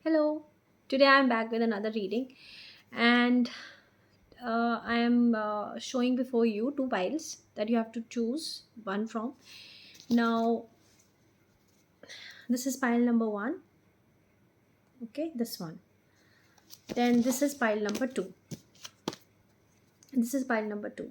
Hello, today I'm back with another reading, and I am showing before you two piles that you have to choose one from. Now, this is pile number one, okay, this one. Then this is pile number two, and this is pile number two,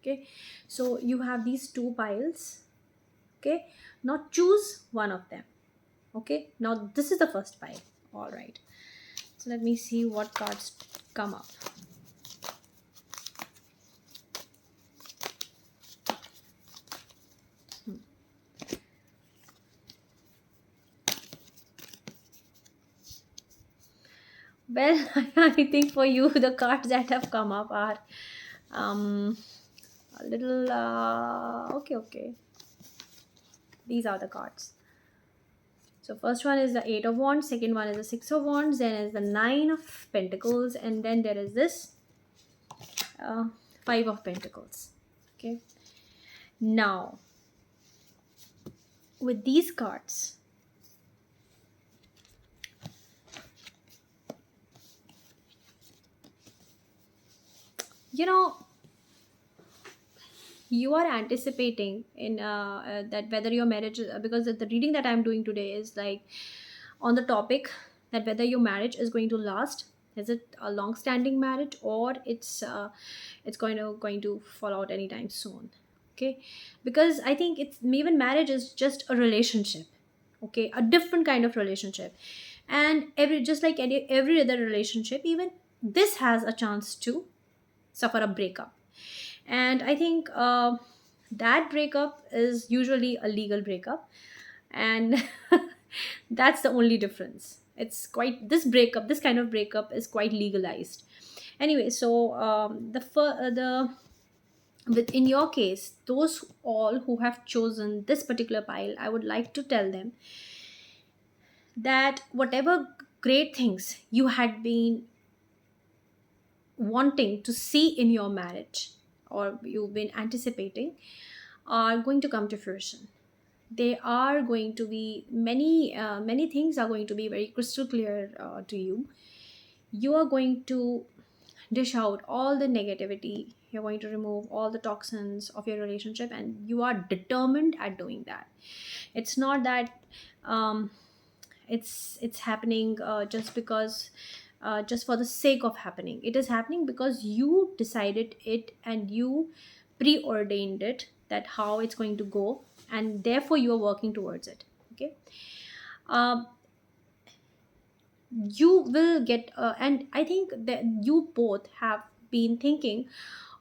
okay. So, you have these two piles, okay. Now, choose one of them, okay. Now, this is the first pile, all right. So, let me see what cards come up. Well, I think for you, the cards that have come up are um, a little okay, okay. These are the cards. So first one is the Eight of Wands, second one is the Six of Wands, then is the Nine of Pentacles, and then there is this uh, Five of Pentacles. Okay. Now, with these cards, you know, you are anticipating in that whether your marriage because the reading that I'm doing today is like on the topic that whether your marriage is going to last, is it a long standing marriage, or it's going to fall out anytime soon. Okay, because I think it's even marriage is just a relationship, okay, a different kind of relationship, and every just like every other relationship, even this has a chance to suffer a breakup. And I think that breakup is usually a legal breakup, and that's the only difference. It's quite this kind of breakup is quite legalized anyway. So the with in your case, those all who have chosen this particular pile, I would like to tell them that whatever great things you had been wanting to see in your marriage, or you've been anticipating, are going to come to fruition. They are going to be many things are going to be very crystal clear to you. You are going to dish out all the negativity, you're going to remove all the toxins of your relationship, and you are determined at doing that. It's not that um, it's happening just because just for the sake of happening. It is happening because you decided it and you preordained it, that how it's going to go, and therefore you are working towards it. Okay. um, you will get and I think that you both have been thinking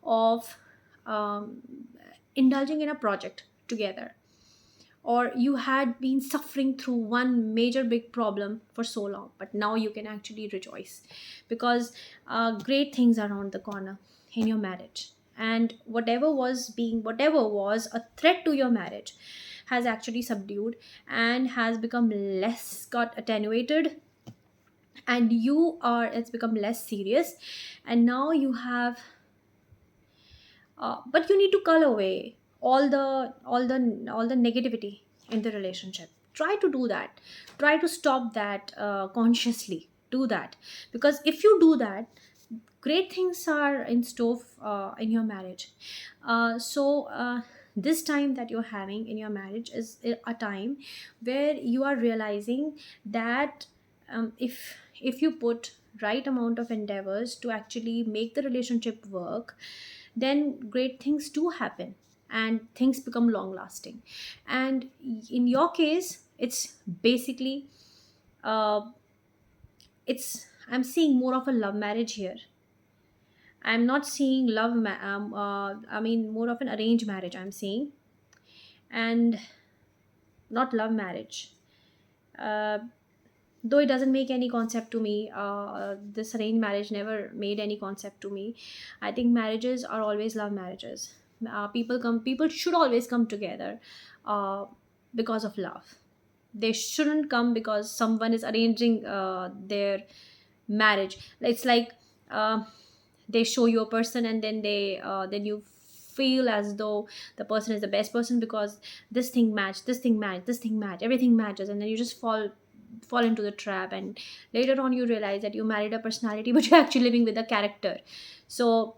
of um, indulging in a project together, or you had been suffering through one major big problem for so long, but now you can actually rejoice because great things are around the corner in your marriage. And whatever was a threat to your marriage has actually subdued and has become less, got attenuated, and you are it's become less serious. And now you have but you need to cull away all the negativity in the relationship. Try to do that. Try to stop that consciously. Do that, because if you do that, great things are in store in your marriage. This time that you're having in your marriage is a time where you are realizing that if you put right amount of endeavors to actually make the relationship work, then great things do happen and things become long lasting. And in your case, it's basically uh, I'm seeing more of a love marriage here. I'm not seeing I mean more of an arranged marriage I'm seeing, and not love marriage. uh, though it doesn't make any concept to me, this arranged marriage never made any concept to me. I think marriages are always love marriages. People should always come together uh, because of love. They shouldn't come because someone is arranging their marriage. It's like uh, they show you a person, and then you feel as though the person is the best person because this thing match, this thing match, this thing match, everything matches, and then you just fall fall into the trap, and later on you realize that you married a personality but you're actually living with a character. So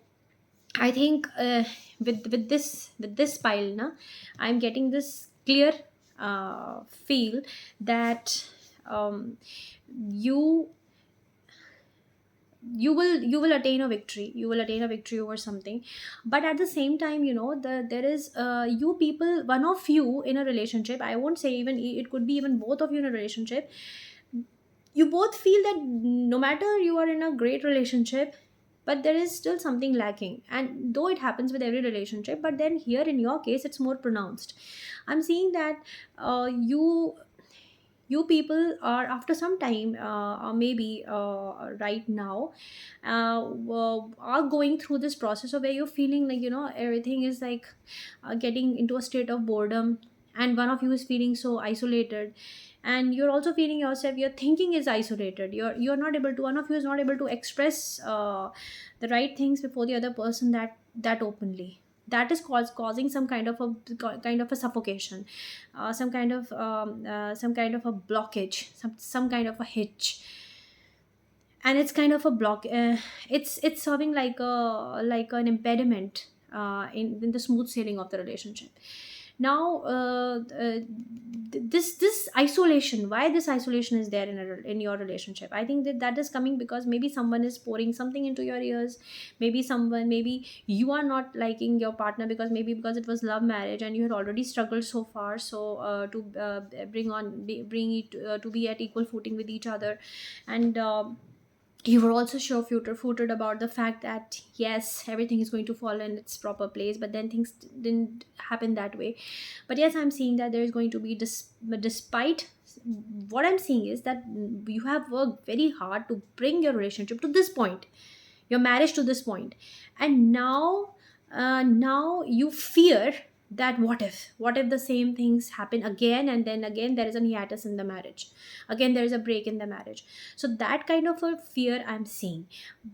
I think with this pile na, I'm getting this clear feel that um, you you will attain a victory, you will attain a victory over something. But at the same time, there is you people, one of you in a relationship, I won't say even, it could be even both of you in a relationship, you both feel that no matter you are in a great relationship, but there is still something lacking. And though it happens with every relationship, but then here in your case it's more pronounced. I'm seeing that you people are, after some time, or maybe right now, are going through this process of where you're feeling like, everything is like getting into a state of boredom, and one of you is feeling so isolated, and you're also feeling yourself, your thinking is isolated, you're not able to, one of you is not able to express the right things before the other person, that openly. That is causing some kind of a suffocation, some kind of a blockage, some kind of a hitch. And it's kind of a block, it's serving like an impediment in the smooth sailing of the relationship. Now this isolation, why this isolation is there in your relationship, I think that is coming because maybe someone is pouring something into your ears. Maybe you are not liking your partner because, maybe because it was love marriage and you had already struggled so far, so to bring it to be at equal footing with each other. And you were also sure footed about the fact that yes, everything is going to fall in its proper place, but then things didn't happen that way. But yes, I'm seeing that there is going to be despite what I'm seeing is that you have worked very hard to bring your relationship to this point, your marriage to this point. And now you fear that what if the same things happen again, and then again there is a hiatus in the marriage, again there is a break in the marriage. So that kind of a fear I'm seeing.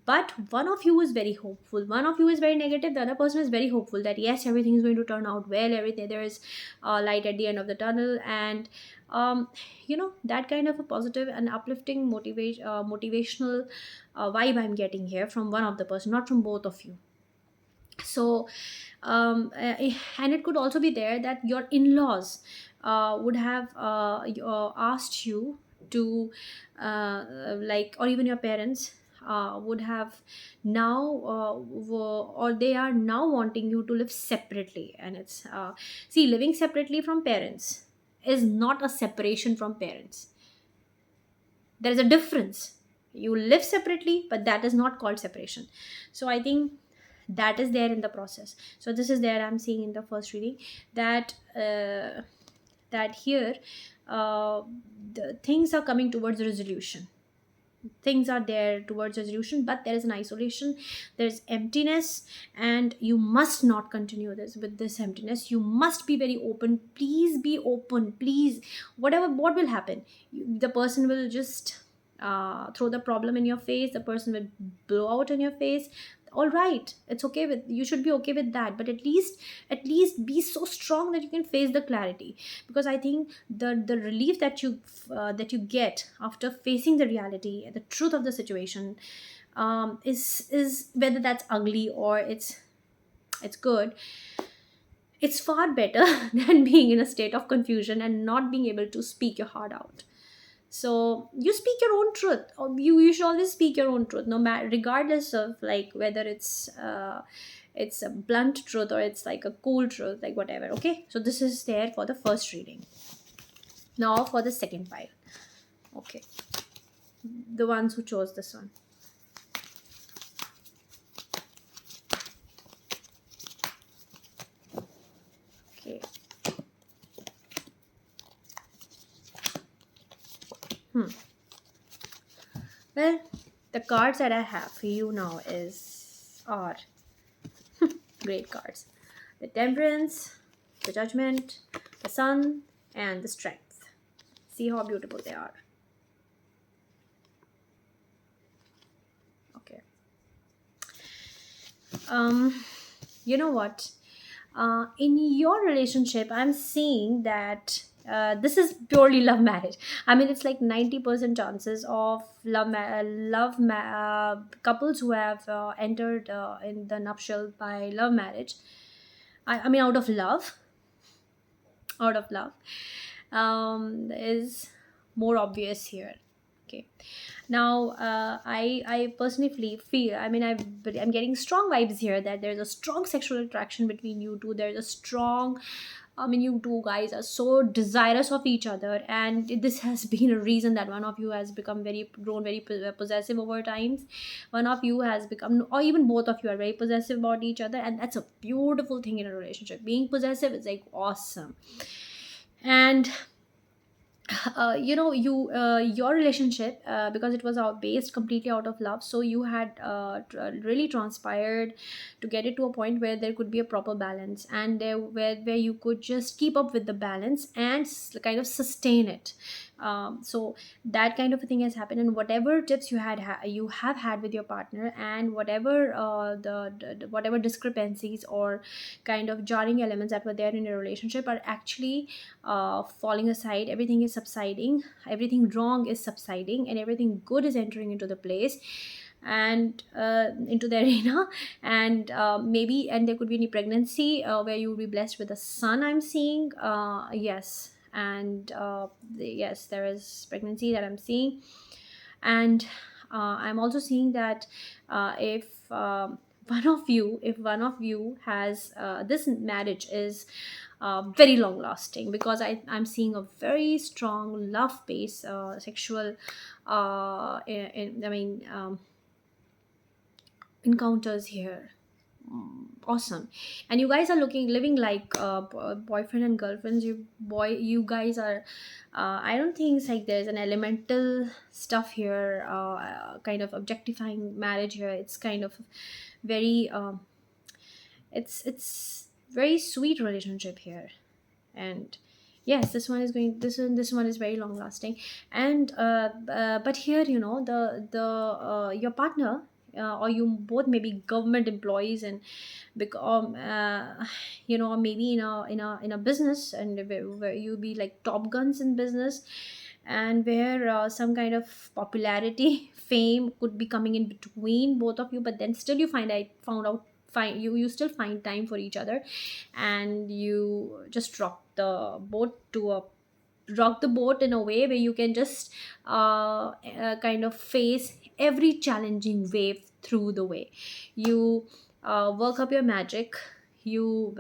But one of you is very hopeful, one of you is very negative, the other person is very hopeful that yes, everything is going to turn out well, everything, there is light at the end of the tunnel. And that kind of a positive and uplifting motivational vibe I'm getting here from one of the person, not from both of you. So and it could also be there that your in-laws would have asked you to like, or even your parents would have now or they are now wanting you to live separately. And it's see, living separately from parents is not a separation from parents. There is a difference. You live separately, but that is not called separation. So I think that is there in the process. So this is there, I'm seeing in the first reading that that here uh, the things are coming towards resolution, things are there towards resolution, but there is an isolation, there's emptiness. And you must not continue this with this emptiness, you must be very open, please be open, please. What will happen, the person will just throw the problem in your face, the person will blow out in your face. All right, it's okay, with you should be okay with that, but at least be so strong that you can face the clarity. Because I think the relief that you get after facing the reality, the truth of the situation, is whether that's ugly or it's good, it's far better than being in a state of confusion and not being able to speak your heart out. So you speak your own truth, or you should always speak your own truth, no matter, regardless of like whether it's a blunt truth or it's like a cool truth, like whatever. Okay, so this is there for the first reading. Now for the second pile. Okay, the ones who chose this one. Okay. Well, the cards that I have for you now are great cards: the Temperance, the Judgment, the Sun, and the Strength. See how beautiful they are. Okay. You know what? In your relationship, I'm seeing that This is purely love marriage. I mean, it's like 90% chances of couples who have entered in the nuptial by love marriage. I mean, out of love, is more obvious here. Okay. Now, I personally feel, I mean, I'm getting strong vibes here that there's a strong sexual attraction between you two. There's a strong, I mean, you two guys are so desirous of each other, and this has been a reason that one of you has become grown very possessive over times. One of you has become, or even both of you are very possessive about each other, and that's a beautiful thing in a relationship. Being possessive is like awesome. And your relationship, because it was based completely out of love, so you had really transpired to get it to a point where there could be a proper balance, and where you could just keep up with the balance and kind of sustain it. So that kind of a thing has happened, and whatever tips you have had with your partner, and whatever whatever discrepancies or kind of jarring elements that were there in your relationship are actually falling aside. Everything is subsiding, everything wrong is subsiding, and everything good is entering into the place, and into the arena. And maybe, and there could be any pregnancy where you will be blessed with a son, I'm seeing. Yes. And yes, there is pregnancy that I'm seeing. And I'm also seeing that if one of you has this marriage is very long lasting, because I'm seeing a very strong love base, sexual I mean, encounters here. Awesome. And you guys are living like boyfriend and girlfriends. You guys are, I don't think it's like there's an elemental stuff here, kind of objectifying marriage here. It's kind of very it's very sweet relationship here. And yes, this one is very long lasting. And but here, your partner, or you both may be government employees, and maybe in a business, and where you be like top guns in business, and where some kind of popularity fame could be coming in between both of you, but then still you found out find you still find time for each other, and you just rock the boat in a way where you can just kind of face every challenging wave through the way. You work up your magic. You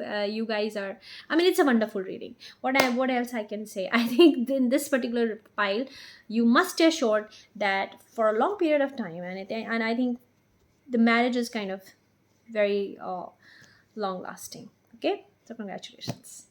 guys are, I mean, it's a wonderful reading. What else I can say? I think in this particular pile, you must stay assured that for a long period of time, and I think the marriage is kind of very long lasting. Okay, so congratulations.